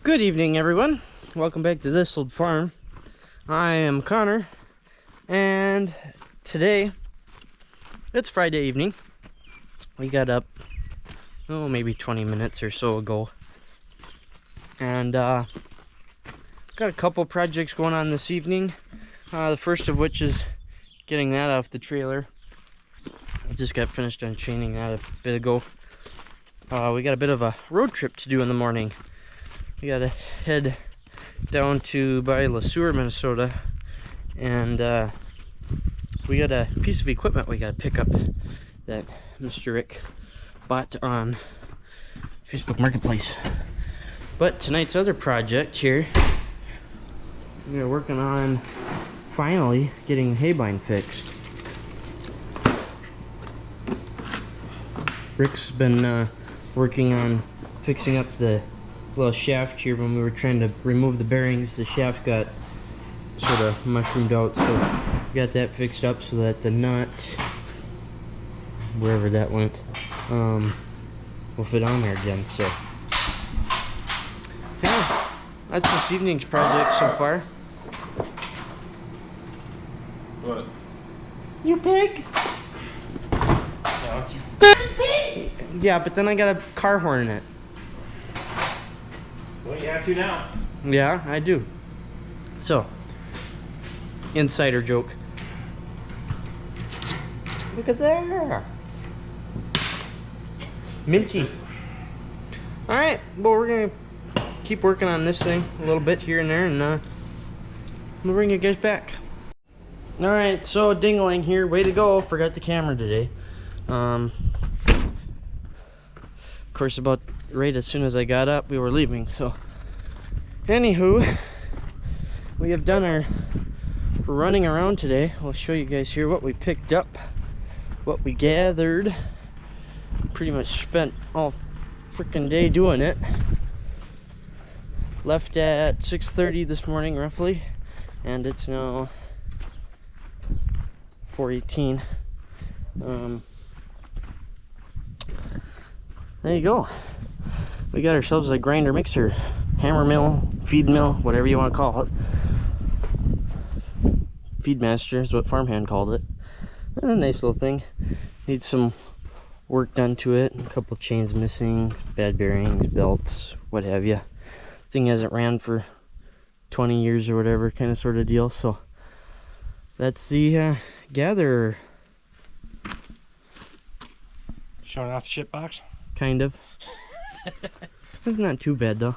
Good evening, everyone. Welcome back to This Old Farm. I am Connor, and today it's Friday evening. We got up, maybe 20 minutes or so ago, and got a couple projects going on this evening. The first of which is getting that off the trailer. I just got finished unchaining that a bit ago. We got a bit of a road trip to do in the morning. We gotta head down to by Le Sueur, Minnesota, and we got a piece of equipment we gotta pick up that Mr. Rick bought on Facebook Marketplace. But tonight's other project here, we're working on finally getting the haybine fixed. Rick's been working on fixing up the little shaft here. When we were trying to remove the bearings, the shaft got sort of mushroomed out, so we got that fixed up so that the nut, wherever that went, will fit on there again. So yeah, that's this evening's project so far. What? You pig. No, it's you. Yeah, but then I got a car horn in it. Well, you have to now. Yeah, I do. So, insider joke. Look at that. Minty. Alright, well, we're going to keep working on this thing a little bit here and there, and we'll bring you guys back. Alright, so Dingling here. Way to go. Forgot the camera today. Of course, about right as soon as I got up, we were leaving. So anywho, we have done our running around today. I'll show you guys here what we picked up, what we gathered. Pretty much spent all freaking day doing it. Left at 6:30 this morning roughly, and it's now 4:18. There you go. We got ourselves a grinder mixer, hammer mill, feed mill, whatever you want to call it. Feedmaster is what Farmhand called it. And a nice little thing. Needs some work done to it. A couple chains missing, bad bearings, belts, what have you. Thing hasn't ran for 20 years or whatever, kind of sort of deal. So that's the gatherer. Showing off the shit box? Kind of. It's not too bad though.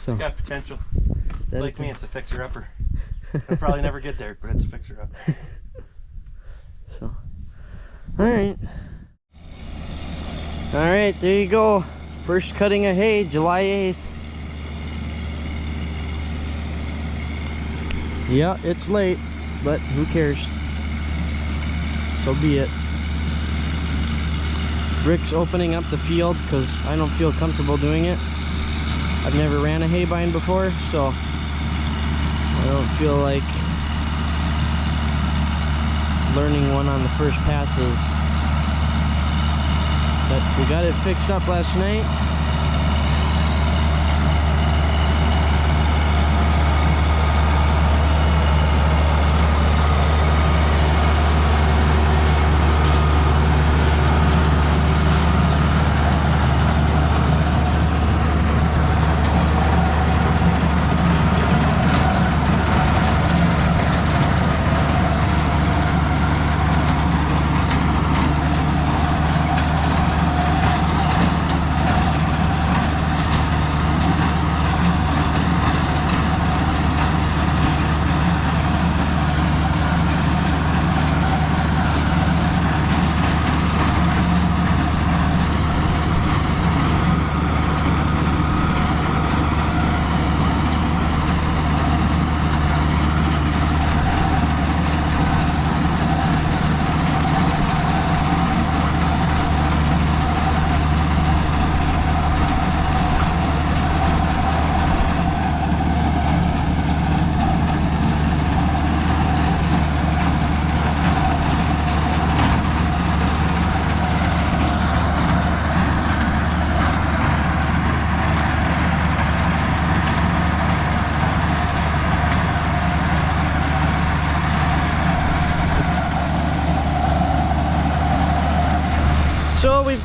So It's got potential. It's like me, it's a fixer-upper. I'll probably never get there, but it's a fixer-upper. So, alright. Alright, there you go. First cutting of hay, July 8th. Yeah, it's late, but who cares? So be it. Rick's opening up the field because I don't feel comfortable doing it. I've never ran a haybine before, so I don't feel like learning one on the first passes. But we got it fixed up last night.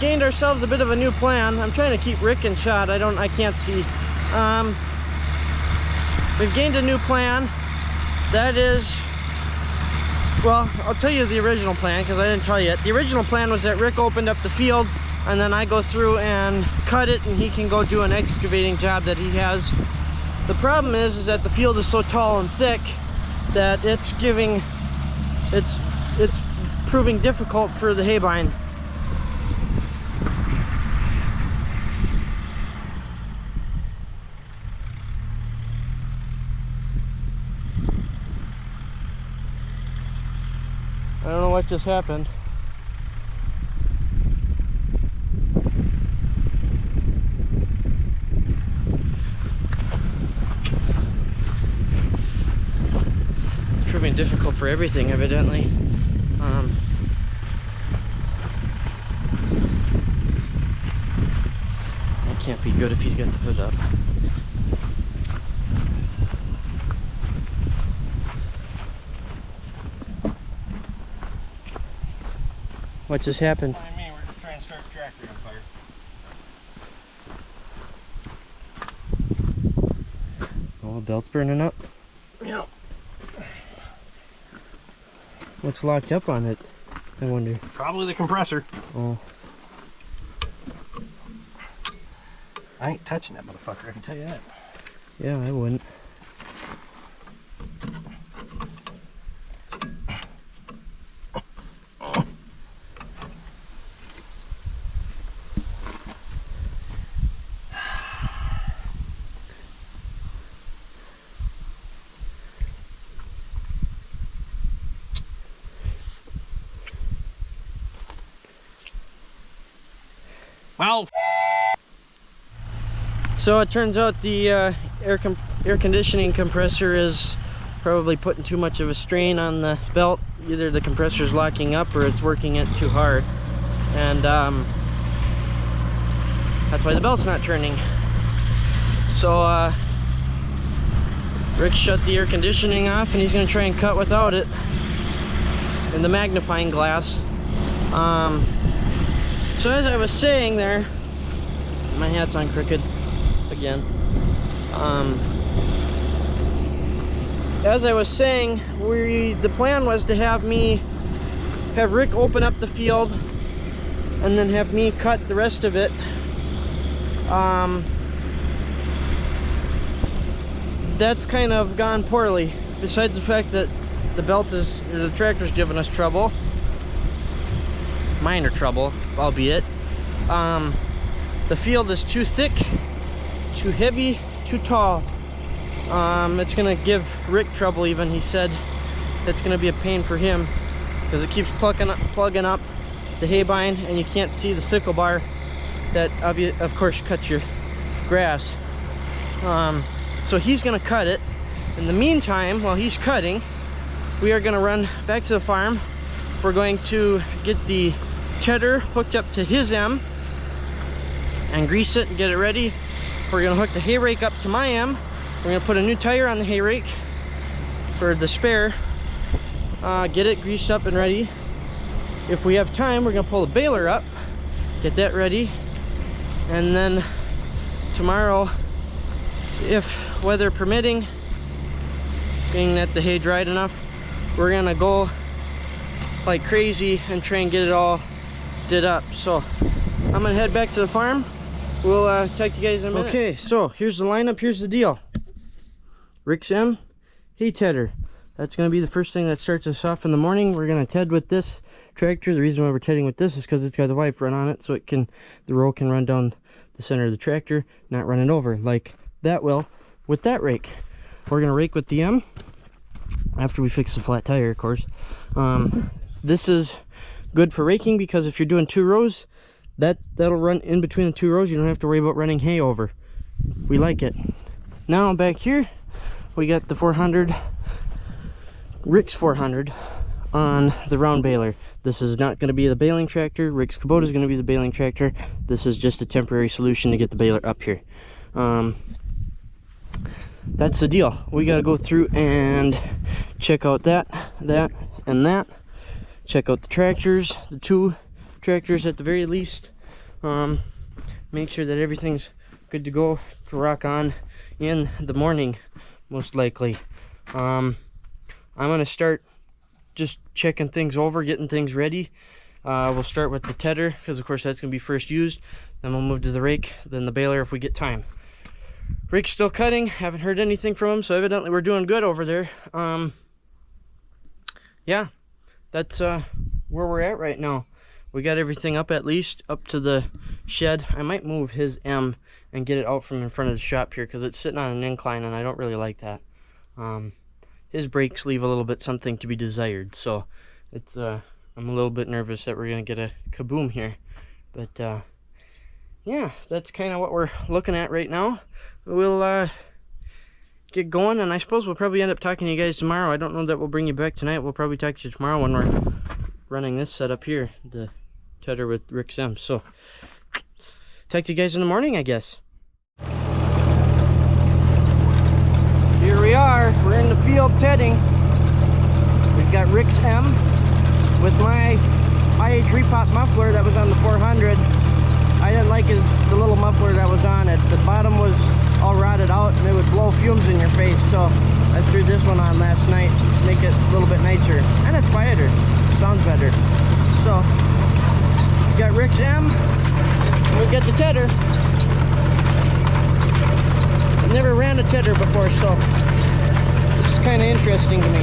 gained ourselves a bit of a new plan. I'm trying to keep Rick in shot. I can't see. We've gained a new plan. That is, well, I'll tell you the original plan because I didn't tell you yet. The original plan was that Rick opened up the field and then I go through and cut it and he can go do an excavating job that he has. The problem is that the field is so tall and thick that it's proving difficult for the haybine. I don't know what just happened. It's proving difficult for everything, evidently. That can't be good if he's got to put it up. What just happened? I mean, we're just trying to start the tractor on fire. Oh, the belt's burning up. Yeah. What's locked up on it? I wonder. Probably the compressor. Oh. I ain't touching that motherfucker, I can tell you that. Yeah, I wouldn't. Well, So it turns out the air conditioning compressor is probably putting too much of a strain on the belt. Either the compressor is locking up or it's working it too hard, and that's why the belt's not turning. So Rick shut the air conditioning off and he's going to try and cut without it in the magnifying glass. So as I was saying there, my hat's on crooked again. As I was saying, the plan was to have Rick open up the field and then have me cut the rest of it. That's kind of gone poorly. Besides the fact that the tractor's giving us trouble. Minor trouble, albeit. The field is too thick, too heavy, too tall. It's gonna give Rick trouble even. He said it's gonna be a pain for him because it keeps plugging up the haybine and you can't see the sickle bar that of course cuts your grass. So he's gonna cut it. In the meantime, while he's cutting, we are gonna run back to the farm. We're going to get the tedder hooked up to his M and grease it and get it ready. We're gonna hook the hay rake up to my M. We're gonna put a new tire on the hay rake for the spare, get it greased up and ready. If we have time, we're gonna pull the baler up, get that ready, and then tomorrow, if weather permitting, being that the hay dried enough, we're gonna go like crazy and try and get it all did up. So I'm gonna head back to the farm. We'll talk to you guys in a minute. Okay, so here's the lineup. Here's the deal. Rick's M, hay tedder. That's gonna be the first thing that starts us off in the morning. We're gonna ted with this tractor. The reason why we're tedding with this is because it's got the wipe run on it, so the row can run down the center of the tractor, not run it over like that will with that rake. We're gonna rake with the M after we fix the flat tire, of course. This is good for raking because if you're doing 2 rows, that'll run in between the 2 rows. You don't have to worry about running hay over. We like it. Now back here, we got the 400, Rick's 400 on the round baler. This is not going to be the baling tractor. Rick's Kubota is going to be the baling tractor. This is just a temporary solution to get the baler up here. That's the deal. We got to go through and check out that, and that. Check out the tractors, the 2 tractors at the very least. Make sure that everything's good to go to rock on in the morning, most likely. I'm gonna start just checking things over, getting things ready. We'll start with the tedder, because of course that's gonna be first used. Then we'll move to the rake, then the baler if we get time. Rake's still cutting, haven't heard anything from him, so evidently we're doing good over there. Yeah, that's where we're at right now. We got everything up, at least up to the shed. I might move his M and get it out from in front of the shop here, because it's sitting on an incline and I don't really like that. His brakes leave a little bit something to be desired, so it's I'm a little bit nervous that we're gonna get a kaboom here. But yeah, that's kind of what we're looking at right now. We'll get going, and I suppose we'll probably end up talking to you guys tomorrow. I don't know that we'll bring you back tonight. We'll probably talk to you tomorrow when we're running this setup here, the tedder with Rick Sims. So talk to you guys in the morning, I guess. Here we are, we're in the field tedding. We've got Rick's M with my IH repop muffler that was on the 400. I didn't like the little muffler that was on it. The bottom was all rotted out and it would blow fumes in your face, so I threw this one on last night, make it a little bit nicer, and it's quieter, sounds better. So we got Rick's M, and we got the tedder. I've never ran a tedder before, so this is kind of interesting to me.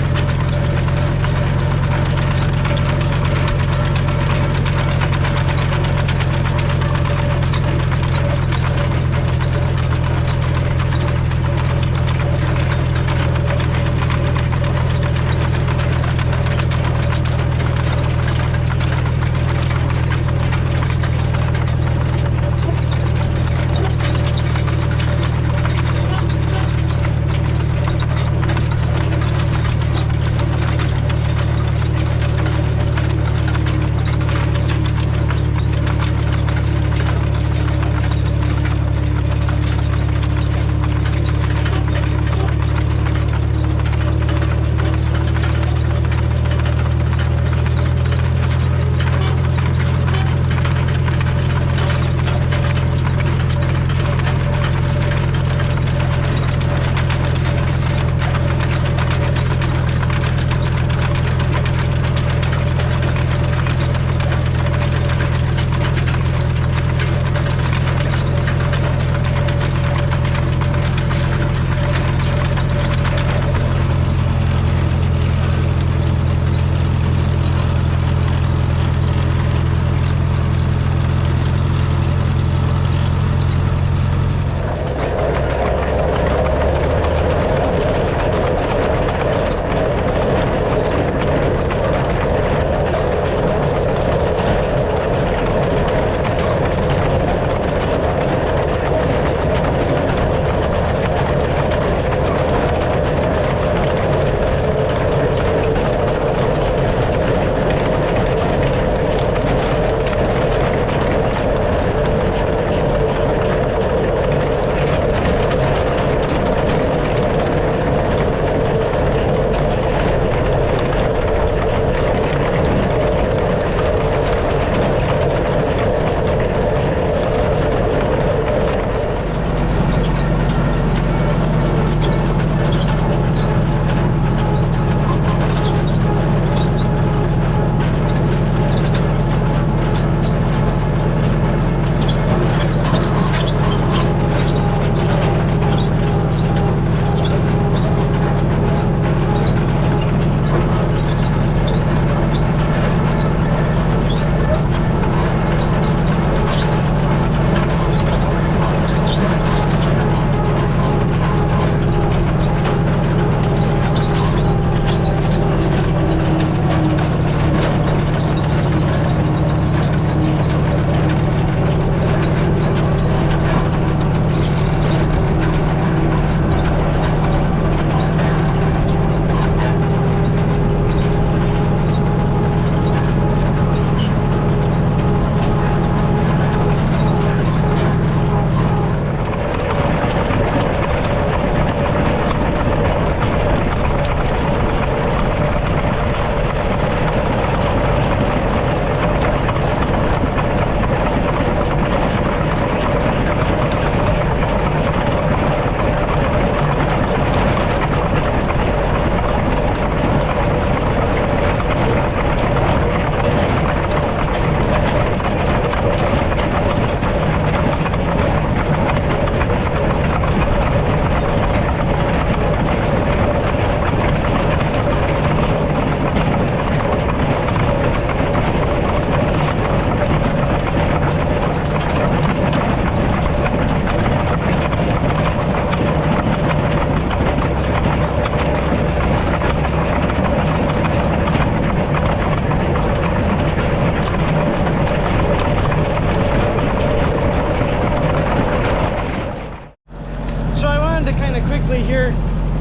to kind of quickly here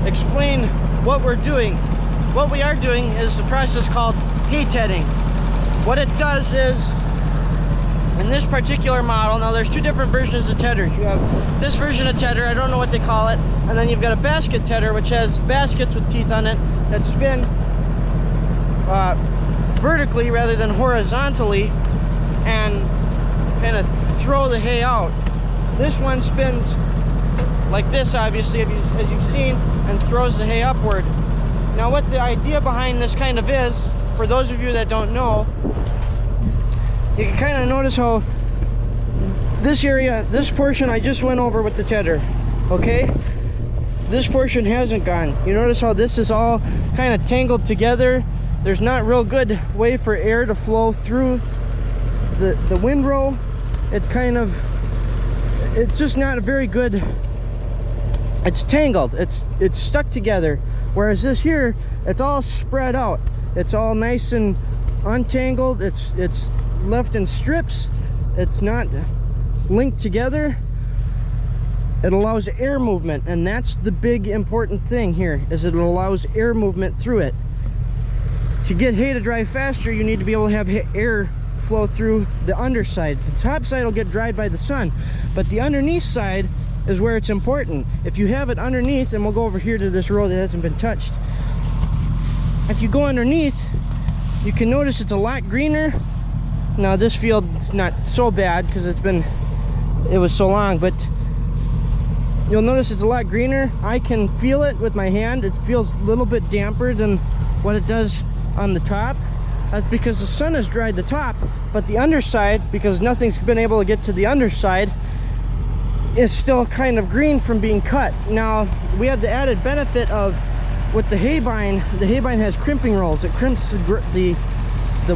explain what we're doing. What we are doing is the process called hay tedding. What it does is, in this particular model, now there's two different versions of tedders. You have this version of tedder, I don't know what they call it, and then you've got a basket tedder, which has baskets with teeth on it that spin vertically rather than horizontally and kind of throw the hay out. This one spins like this, obviously, as you've seen, and throws the hay upward. Now what the idea behind this kind of is, for those of you that don't know, you can kind of notice how this area, this portion I just went over with the tedder, okay? This portion hasn't gone. You notice how this is all kind of tangled together. There's not real good way for air to flow through the windrow. It's just not a very good, it's tangled, it's stuck together. Whereas this here, it's all spread out. It's all nice and untangled. It's left in strips. It's not linked together. It allows air movement, and that's the big important thing here, is it allows air movement through it. To get hay to dry faster, you need to be able to have air flow through the underside. The top side will get dried by the sun, but the underneath side is where it's important. If you have it underneath, and we'll go over here to this row that hasn't been touched. If you go underneath, you can notice it's a lot greener. Now this field's not so bad because it was so long, but you'll notice it's a lot greener. I can feel it with my hand. It feels a little bit damper than what it does on the top. That's because the sun has dried the top, but the underside, because nothing's been able to get to the underside, is still kind of green from being cut. Now we have the added benefit of, with the haybine has crimping rolls. It crimps the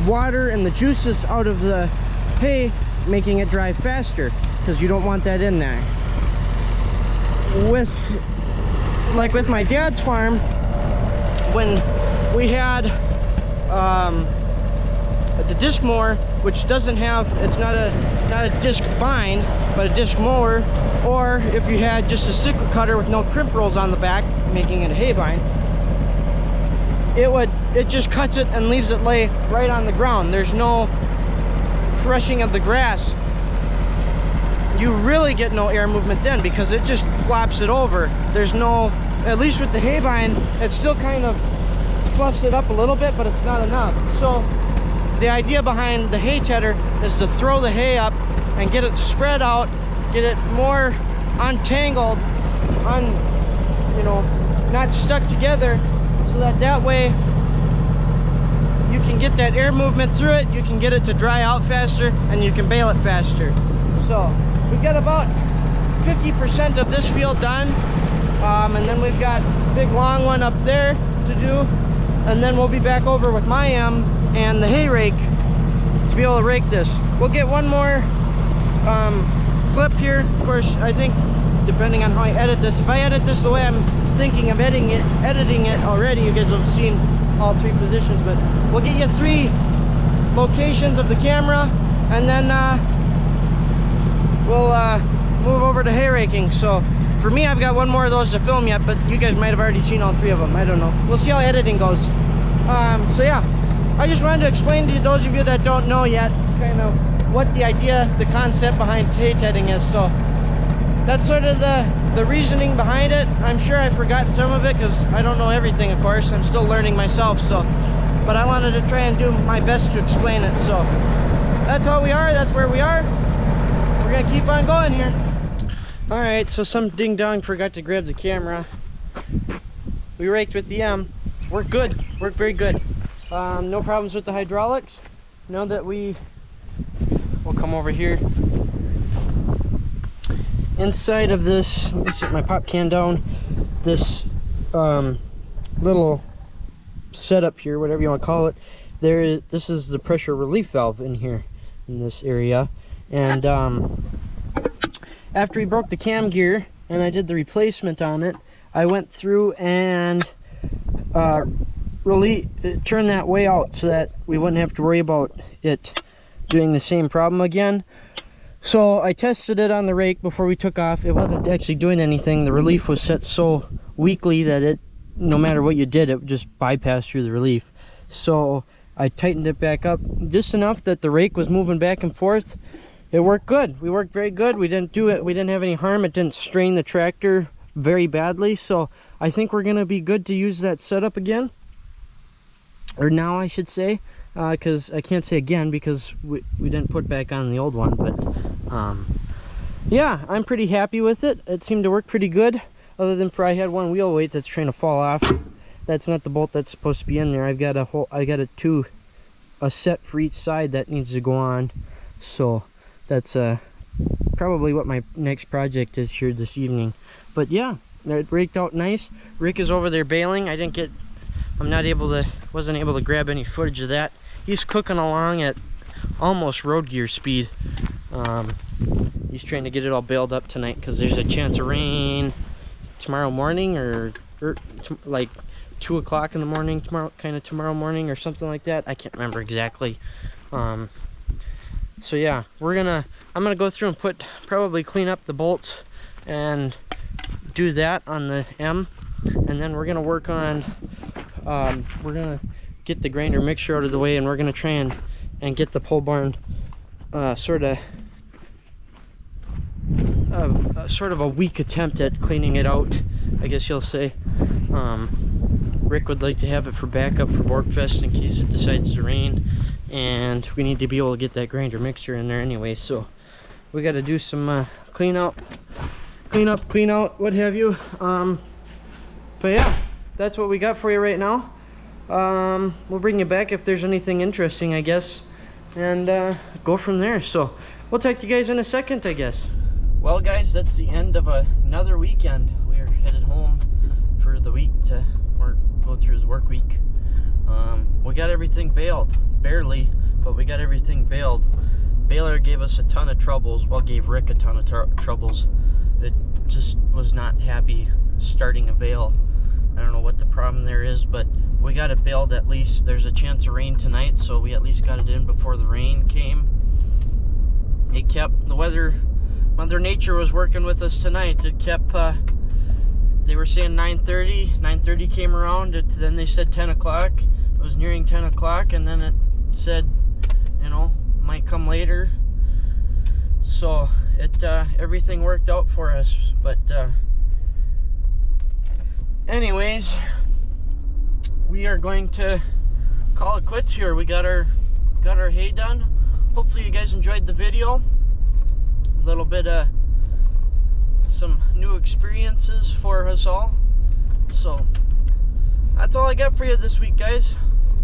water and the juices out of the hay, making it dry faster, because you don't want that in there. With my dad's farm, when we had the disc mower, which doesn't have, it's not a disc bind, but a disc mower, or if you had just a sickle cutter with no crimp rolls on the back, making it a hay bind, it just cuts it and leaves it lay right on the ground. There's no crushing of the grass. You really get no air movement then, because it just flops it over. There's no, at least with the hay bind, it still kind of fluffs it up a little bit, but it's not enough. So the idea behind the hay tedder is to throw the hay up and get it spread out, get it more untangled, not stuck together, so that way you can get that air movement through it, you can get it to dry out faster, and you can bale it faster. So we've got about 50% of this field done, and then we've got a big long one up there to do, and then we'll be back over with my and the hay rake to be able to rake this. We'll get one more clip here. Of course, I think depending on how I edit this, if I edit this the way I'm thinking of editing it already, you guys have seen all three positions, but we'll get you 3 locations of the camera, and then we'll move over to hay raking. So for me, I've got one more of those to film yet, but you guys might have already seen all 3 of them. I don't know. We'll see how editing goes. So yeah, I just wanted to explain to those of you that don't know yet kind of what the idea, the concept behind hay tedding is. So that's sort of the reasoning behind it. I'm sure I've forgotten some of it because I don't know everything, of course. I'm still learning myself, so, but I wanted to try and do my best to explain it. So that's how we are, that's where we are. We're gonna keep on going here. All right, so some ding dong forgot to grab the camera. We raked with the M. Worked good, worked very good. No problems with the hydraulics. Now that we'll come over here. Inside of this, let me set my pop can down. This little setup here, whatever you want to call it, this is the pressure relief valve in here, in this area. And after we broke the cam gear and I did the replacement on it, I went through and really turn that way out so that we wouldn't have to worry about it doing the same problem again. So I tested it on the rake before we took off. It wasn't actually doing anything. The relief was set so weakly that it, no matter what you did, it would just bypass through the relief. So I tightened it back up just enough that the rake was moving back and forth. It worked good. We worked very good. We didn't have any harm. It didn't strain the tractor very badly. So I think we're gonna be good to use that setup again. Or now, I should say, because I can't say again because we didn't put back on the old one. But yeah, I'm pretty happy with it. It seemed to work pretty good, other than for I had one wheel weight that's trying to fall off. That's not the bolt that's supposed to be in there. I've got a set for each side that needs to go on. So that's probably what my next project is here this evening. But yeah, it raked out nice. Rick is over there baling. Wasn't able to grab any footage of that. He's cooking along at almost road gear speed. He's trying to get it all baled up tonight because there's a chance of rain tomorrow morning, or like 2 o'clock in the morning tomorrow morning or something like that. I can't remember exactly. So yeah, I'm gonna go through and probably clean up the bolts and do that on the M, and then we're gonna work on we're gonna get the grinder mixture out of the way, and we're gonna try and get the pole barn sort of a weak attempt at cleaning it out, I guess you'll say. Rick would like to have it for backup for Borkfest in case it decides to rain, and we need to be able to get that grinder mixture in there anyway. So we got to do some clean out, what have you. But yeah, that's what we got for you right now. We'll bring you back if there's anything interesting, I guess, and go from there. So we'll talk to you guys in a second, I guess. Well guys, that's the end of another weekend. We're headed home for the week to go through the work week. We got everything baled, barely, but we got everything baled. Baler gave us a ton of troubles. Well, gave Rick a ton of troubles. It just was not happy starting a bale. I don't know what the problem there is, but we got it baled at least. There's a chance of rain tonight, so we at least got it in before the rain came. It kept the weather. Mother Nature was working with us tonight. It kept, they were saying 9:30 came around, then they said 10 o'clock. It was nearing 10 o'clock, and then it said, you know, might come later. So everything worked out for us. But anyways, we are going to call it quits here. We got our hay done. Hopefully you guys enjoyed the video. A little bit of some new experiences for us all. So that's all I got for you this week, guys.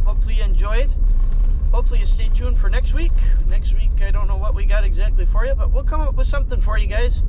Hopefully you enjoyed. Hopefully you stay tuned for next week. Next week I don't know what we got exactly for you, but we'll come up with something for you guys.